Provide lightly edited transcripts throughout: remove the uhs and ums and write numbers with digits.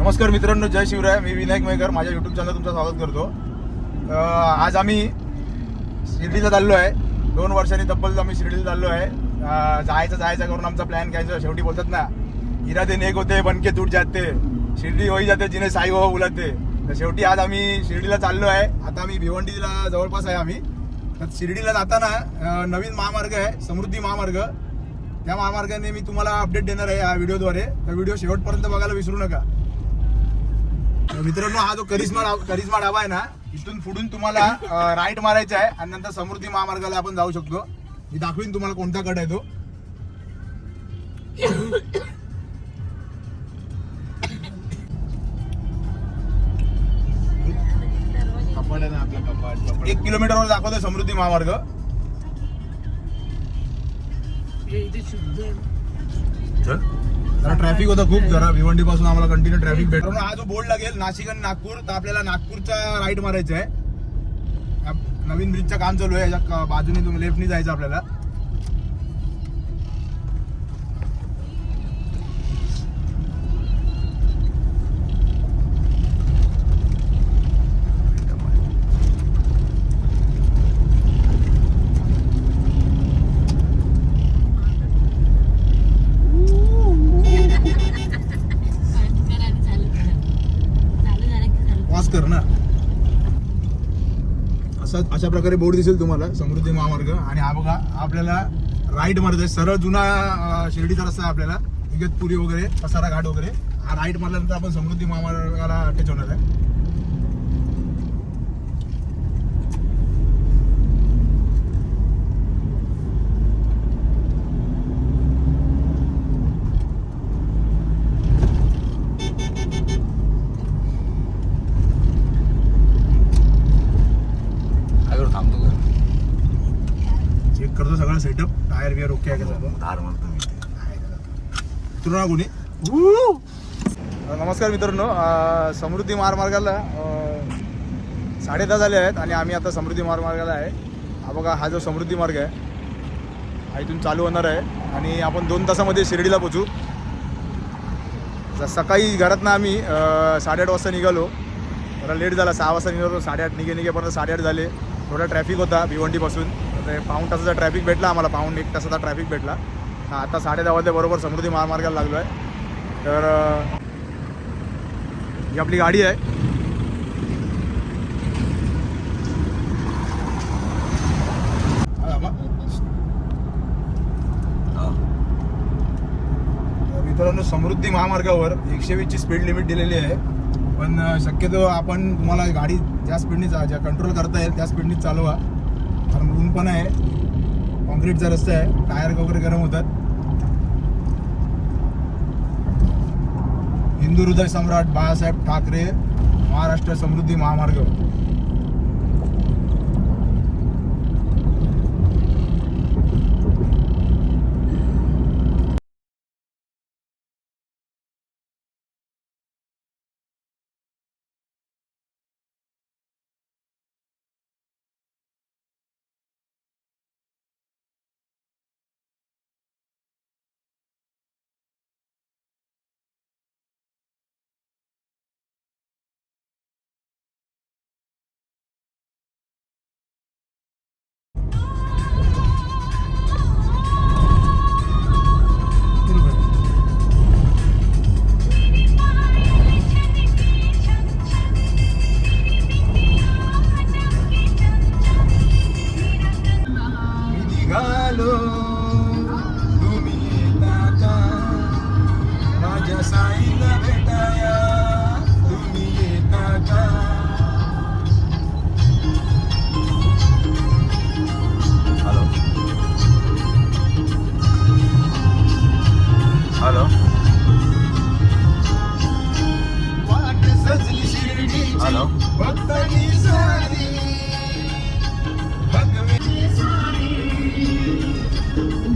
नमस्कार मित्रांनो, जय शिवराय. मी विनायक मयेकर, माझ्या यूट्यूब चॅनल तुमचं स्वागत करतो. आज आम्ही शिर्डीला चाललो आहे. 2 वर्षांनी तब्बल आम्ही शिर्डीला चाललो आहे. जायचं करून आमचा प्लॅन कॅन्सल. शेवटी बोलतात ना, इरादे नेक होते बनके टूट जाते, शिर्डी होई जाते जिने साई हो बोलते. तर शेवटी आज आम्ही शिर्डीला चाललो आहे. आता आम्ही भिवंडीला जवळपास आहे आम्ही. तर शिर्डीला जाताना नवीन महामार्ग आहे, समृद्धी महामार्ग. त्या महामार्गाने मी तुम्हाला अपडेट देणार आहे या व्हिडिओद्वारे. तर व्हिडिओ शेवटपर्यंत बघायला विसरू नका. मित्रांनो, हा जो करिश्मा ढाबा आहे ना, इथून पुढून तुम्हाला राईट मारायचा आहे आणि नंतर समृद्धी महामार्गाला आपण जाऊ शकतो. मी दाखवीन तुम्हाला कोणता कट आहे तो. कपाट आहे ना आपला, कपाट 1 किलोमीटरवर दाखवतोय समृद्धी महामार्ग. जरा ट्रॅफिक होतं खूप, जरा भिवंडी पासून आम्हाला कंटिन्यू ट्रॅफिक भेटतो. हा जो बोर्ड लागेल नाशिक आणि नागपूर, तर आपल्याला नागपूरचा राईट मारायचा आहे. नवीन ब्रिजचं काम चालू आहे, याच्या बाजूने तुम्ही लेफ्टनी जायचं आपल्याला. कर ना, अशा प्रकारे बोर्ड दिसेल तुम्हाला समृद्धी महामार्ग. आणि हा बघा, आपल्याला राईट मारायचा आहे. सरळ जुना शिर्डीचा रस्ता आहे आपल्याला, इगतपुरी वगैरे, पसारा घाट वगैरे. हा राईट मारल्यानंतर आपण समृद्धी महामार्गाला अटॅच होणार आहे. चेक करतो सगळं सेटअप, टायर बियर ओके आहे का सगळं. धार मारतो कोणी. नमस्कार मित्रांनो, समृद्धी महामार्गाला 10:30 झाले आहेत आणि आम्ही आता समृद्धी महामार्गाला आहे. हा बघा, हा जो समृद्धी मार्ग आहे हा इथून चालू होणार आहे आणि आपण 2 तासामध्ये शिर्डीला पोचू. सकाळी घरातनं आम्ही 8:30 वाजता निघालो. जरा लेट झाला, 6 वाजता निघालो. 8:30 निघेपर्यंत 8:30 झाले. थोडा ट्रॅफिक होता भिवंडीपासून. पाऊण तासाचा ट्रॅफिक भेटला आम्हाला, पाऊण 1 तासाचा ट्रॅफिक भेटला. आता 10:30 वाजता बरोबर समृद्धी महामार्गाला लागलो आहे. तर ही आपली गाडी आहे. मित्रांनो, समृद्धी महामार्गावर 120ची स्पीड लिमिट दिलेली आहे, पण शक्यतो आपण तुम्हाला गाडी ज्या स्पीडने ज्या कंट्रोल करता येईल त्या स्पीडनेच चालवा. कारण ऊन पण आहे, कॉन्क्रीटचा रस्ता आहे, टायर वगैरे गरम होतात. हिंदू हृदय सम्राट बाळासाहेब ठाकरे महाराष्ट्र समृद्धी महामार्ग. Hello, hello.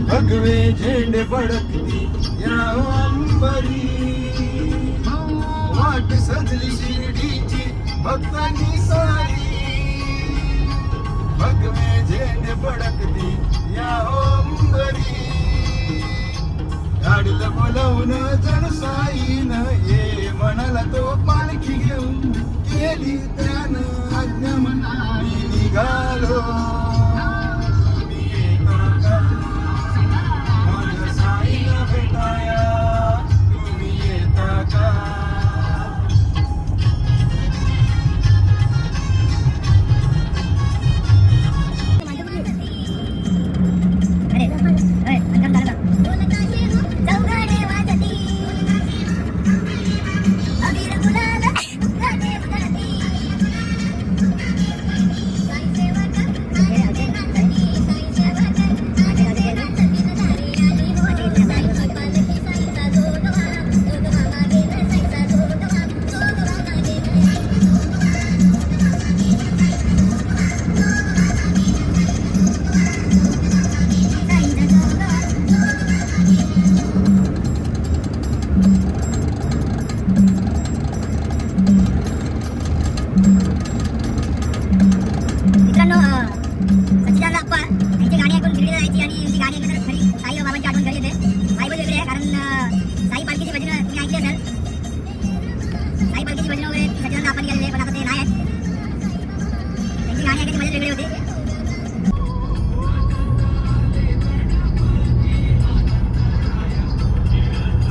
भगवे झेंडे फडकती या अंबरी, वाट सजली शिर्डीची भक्तांनी सारी. भगवे झेंडे फडकती या अंबरी, गाडीत बोलवून जण साईन ये म्हणाला तो पालखी घेऊन केली त्यानं आज्ञा मनाई निघालो मी येतो का माझ्या साईला भेटाया तुम्ही येता का.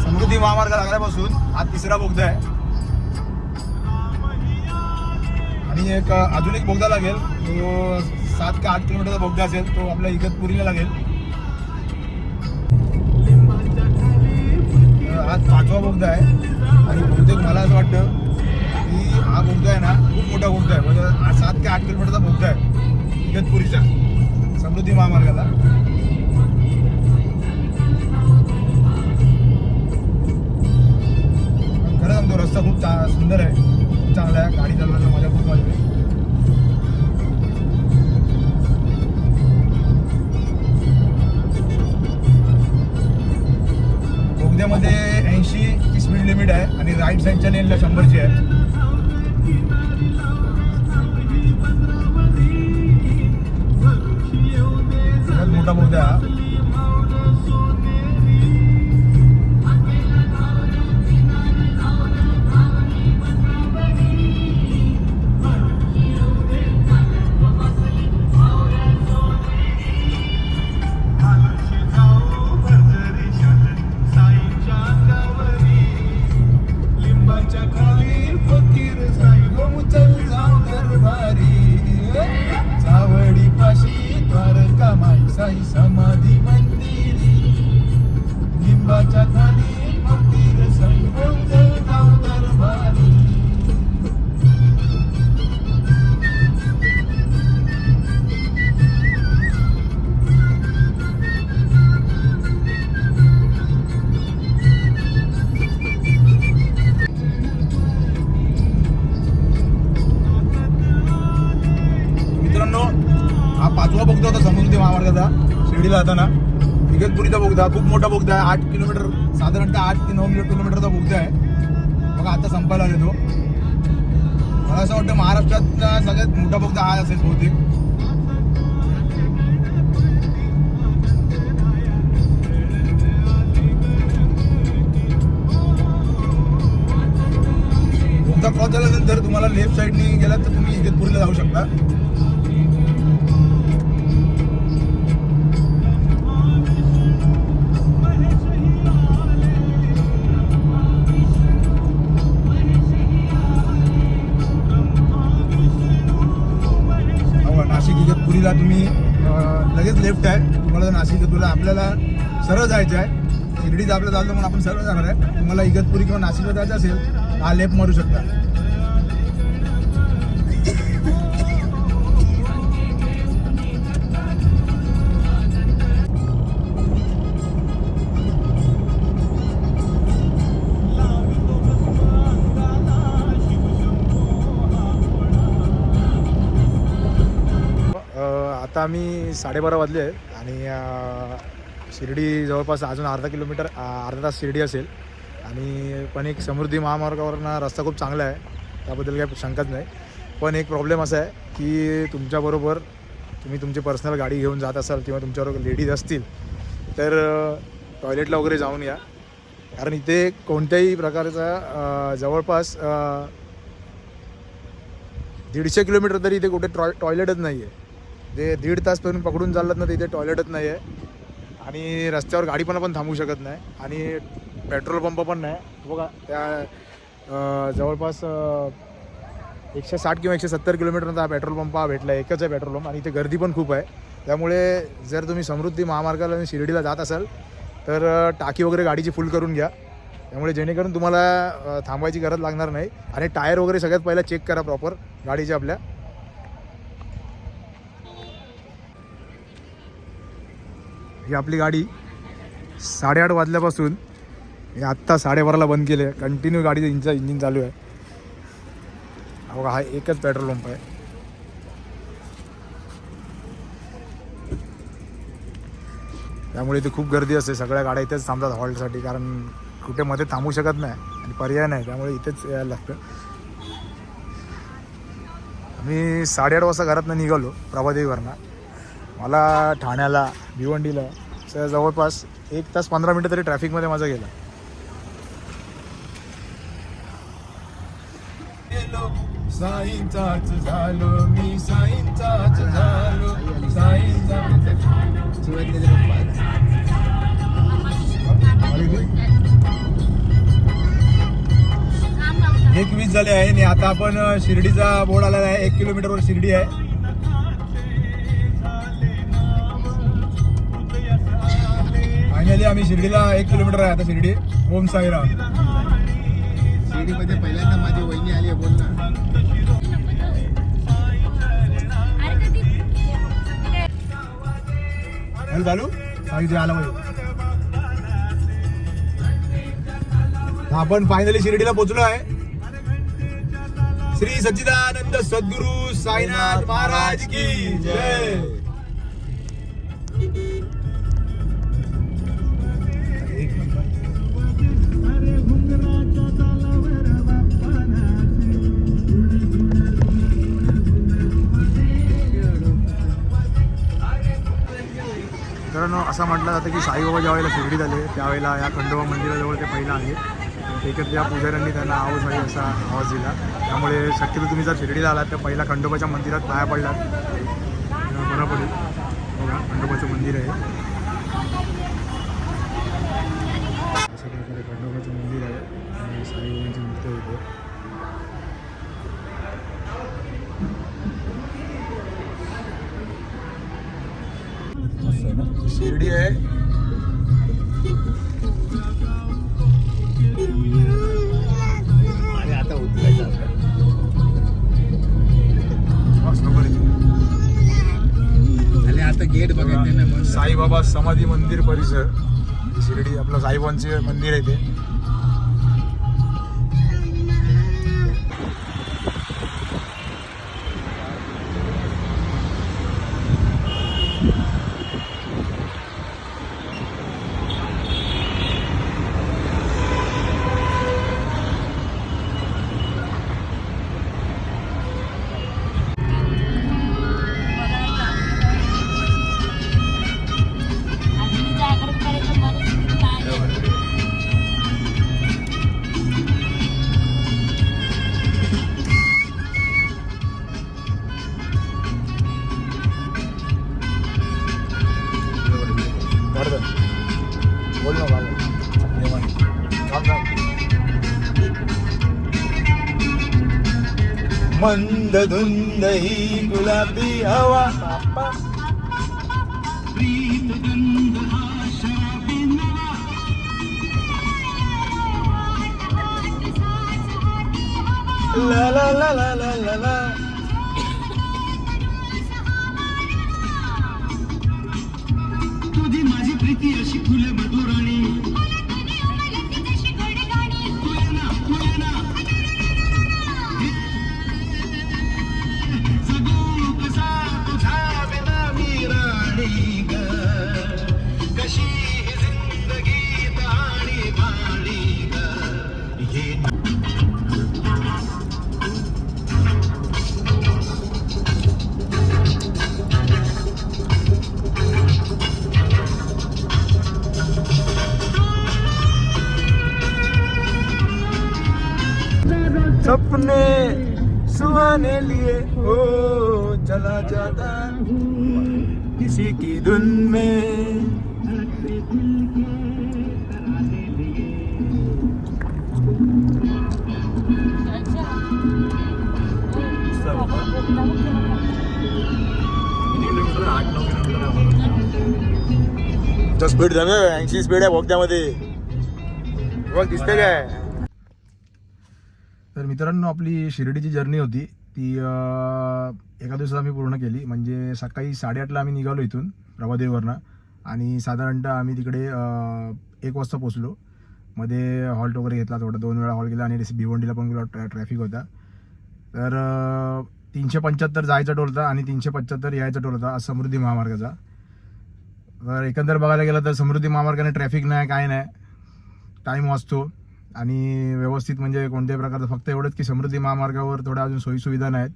समृद्धी महामार्ग लागल्यापासून हा तिसरा बोगदा आहे आणि एक अजून एक बोगदा लागेल तो 7 का 8 किलोमीटरचा बोगदा असेल तो आपल्या इगतपुरीला लागेल. हा 5वा बोगदा आहे आणि बहुतेक मला असं वाटतं की हा बोगदा आहे ना खूप मोठा बोगदा आहे म्हणजे 7 ते 8 किलोमीटरचा बोगदा आहे इगतपुरीचा समृद्धी महामार्गाला. खरं सांगतो रस्ता खूप सुंदर आहे खूप चांगला आहे गाडी चालवायला मजा खूप वाटते. बोगद्यामध्ये 80 ची स्पीड लिमिट आहे आणि राईट साईडच्या लेनला 100ची आहे. सगळ्यात मोठा बोगदा हा. समाधी मंदिरी लिंबाच्या खाली मंदिर संगम जाऊ दरबारी. मित्रांनो हा 5वा बोगदा होता समृद्धी महामार्गाचा शिर्डीला जाताना. इगतपुरीचा बोगदा खूप मोठा बोगदा आहे 8 किलोमीटर साधारणतः 8 ते 9 किलोमीटरचा बोगदा आहे. बघा आता संपायला येतो. मला असं वाटतं महाराष्ट्रातला सगळ्यात मोठा बोगदा हा असेल बहुतेक. बोगदा क्रॉस झाल्यानंतर तुम्हाला लेफ्ट साईडनी गेलात तर तुम्ही इगतपुरीला जाऊ शकता. नाशिक इगतपुरीला तुम्ही लगेच लेफ्ट आहे. तुम्हाला नाशिक इगतपुरीला आपल्याला सरळ जायचं आहे. शिर्डीचं आपलं चालतं म्हणून आपण सरळ जाणार आहे. तुम्हाला इगतपुरी किंवा नाशिकला जायचं असेल हा लेफ्ट मारू शकता. आता आम्ही 12:30 वाजले आहेत आणि शिर्डी जवळपास अजून अर्धा तास शिर्डी असेल. आणि पण एक समृद्धी महामार्गावरनं रस्ता खूप चांगला आहे त्याबद्दल काही शंकाच नाही. पण एक प्रॉब्लेम असा आहे की तुमच्याबरोबर तुम्ही तुमची पर्सनल गाडी घेऊन जात असाल किंवा तुमच्याबरोबर लेडीज असतील तर टॉयलेटला वगैरे जाऊन या, कारण इथे कोणत्याही प्रकारचा जवळपास 150 किलोमीटर तरी इथे कुठे टॉयलेटच नाही आहे. जे 1.5 तास तुम्ही पकडून चाललात ना, तिथे टॉयलेटच नाही आहे आणि रस्त्यावर गाडी पण आपण थांबू शकत नाही आणि पेट्रोल पंप पण नाही. बघा त्या जवळपास 160 किंवा 170 किलोमीटरचा हा पेट्रोल पंप हा भेटला, एकच आहे पेट्रोल पंप आणि इथे गर्दी पण खूप आहे. त्यामुळे जर तुम्ही समृद्धी महामार्गाला आणि शिर्डीला जात असाल तर टाकी वगैरे गाडीची फुल करून घ्या, त्यामुळे जेणेकरून तुम्हाला थांबायची गरज लागणार नाही. आणि टायर वगैरे सगळ्यात पहिला चेक करा प्रॉपर गाडीचे आपल्या. ही आपली गाडी 8:30 वाजल्यापासून हे आत्ता 12:30ला बंद केले. कंटिन्यू गाडीचं इंजिन चालू आहे. बघा हा एकच पेट्रोल पंप आहे. त्यामुळे इथे खूप गर्दी असते. सगळ्या गाड्या इथेच थांबतात हॉल्टसाठी, कारण कुठे मध्ये थांबू शकत नाही आणि पर्याय नाही, त्यामुळे इथेच यायला लागतं. आम्ही 8:30 वाजता घरातनं निघालो प्रभादेवीवरनं. मला ठाण्याला भिवंडीला जवळपास 1 तास 15 मिनटं तरी ट्रॅफिकमध्ये माझा गेला. साईंचाच झालो मी, साईंचाच झालो, एक 20 झाले आहे आणि आता आपण शिर्डीचा बोर्ड आलेला आहे. 1 किलोमीटरवर शिर्डी आहे. फायनली आम्ही शिर्डीला 1 किलोमीटर आहे आता. शिर्डी ओम साईराम. शिर्डीमध्ये पहिल्यांदा माझी वहिनी आली आहे, बोल ना. चालू साईचे आला पाहिजे. आपण फायनली शिर्डीला पोहोचलो आहे. श्री सच्चिदानंद सद्गुरु साईनाथ महाराज की जय. कारण असं म्हटलं जातं की साईबाबा ज्यावेळेला शिर्डीत आले त्यावेळेला या खंडोबा मंदिराजवळ ते पहिला आले. एकच या पुजाऱ्यांनी त्यांना आहो साई असा आवाज दिला. त्यामुळे शक्यतो तुम्ही जर शिर्डीला आलात तर पहिला खंडोबाच्या मंदिरात पाया पडलात बरं पडेल. बघा खंडोबाचं मंदिर आहे. अशा प्रकारे खंडोबाचं मंदिर आहे आणि साईबाबांची मूर्ती आहे इथे. शिर्डी आहे. आणि आता उतरायचं आणि आता गेट बघायचं ना. मग साईबाबा समाधी मंदिर परिसर शिर्डी आपलं साईबाबांचे मंदिर आहे ते. बोल ना मंद धुंद ही गुलाबी हवा. ला ला ला ला ला ला ला. तुझी माझी प्रीती अशी फुले मधुराणी. कशी जिंदगी ताणी भाणी ग. सपने सुहाने लिए हो चला जाता किसी की धुन में. स्पीड झालं 80 स्पीड आहे बोगद्यामध्ये बघ दिसते काय. तर मित्रांनो आपली शिर्डीची जर्नी होती ती एका दिवसात आम्ही पूर्ण केली. म्हणजे सकाळी 8:30ला आम्ही निघालो इथून प्रभादेवीवरनं आणि साधारणतः आम्ही तिकडे 1 वाजता पोचलो. मध्ये हॉल्ट वगैरे घेतला, थोडा 2 वेळा हॉल्ट केला आणि भिवंडीला पण ट्रॅफिक होता. तर 375 जायचा टोल होता आणि 375 यायचा टोल होता समृद्धी महामार्गाचा. तर एकंदर बघायला गेलं तर समृद्धी महामार्गाने ट्रॅफिक नाही, काय नाही, टाईम वाचतो आणि व्यवस्थित म्हणजे कोणत्याही प्रकारचं. फक्त एवढंच की समृद्धी महामार्गावर थोड्या अजून सोयीसुविधा नाहीत.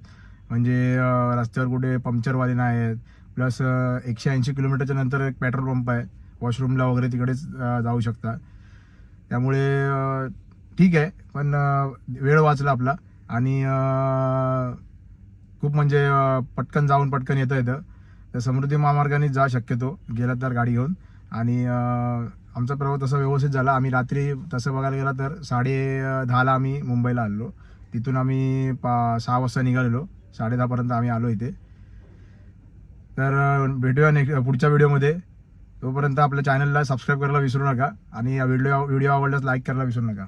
म्हणजे रस्त्यावर कुठे पंक्चरवाले नाही आहेत. प्लस 180 किलोमीटरच्या नंतर एक पेट्रोल पंप आहे, वॉशरूमला वगैरे तिकडेच जाऊ शकता. त्यामुळे ठीक आहे, पण वेळ वाचला आपला आणि खूप म्हणजे पटकन जाऊन पटकन येतं. तर समृद्धी महामार्गाने जा शक्यतो गेला तर गाडी घेऊन. आणि आमचा प्रवास तसा व्यवस्थित झाला. आम्ही रात्री तसं बघायला गेला तर 10:30ला आम्ही मुंबईला आलो. तिथून आम्ही 6 वाजता निघालेलो, 10:30पर्यंत आम्ही आलो इथे. तर भेटूया पुढच्या व्हिडिओमध्ये. तोपर्यंत आपल्या चॅनलला सबस्क्राईब करायला विसरू नका आणि या व्हिडिओ आवडल्यास लाईक करायला विसरू नका.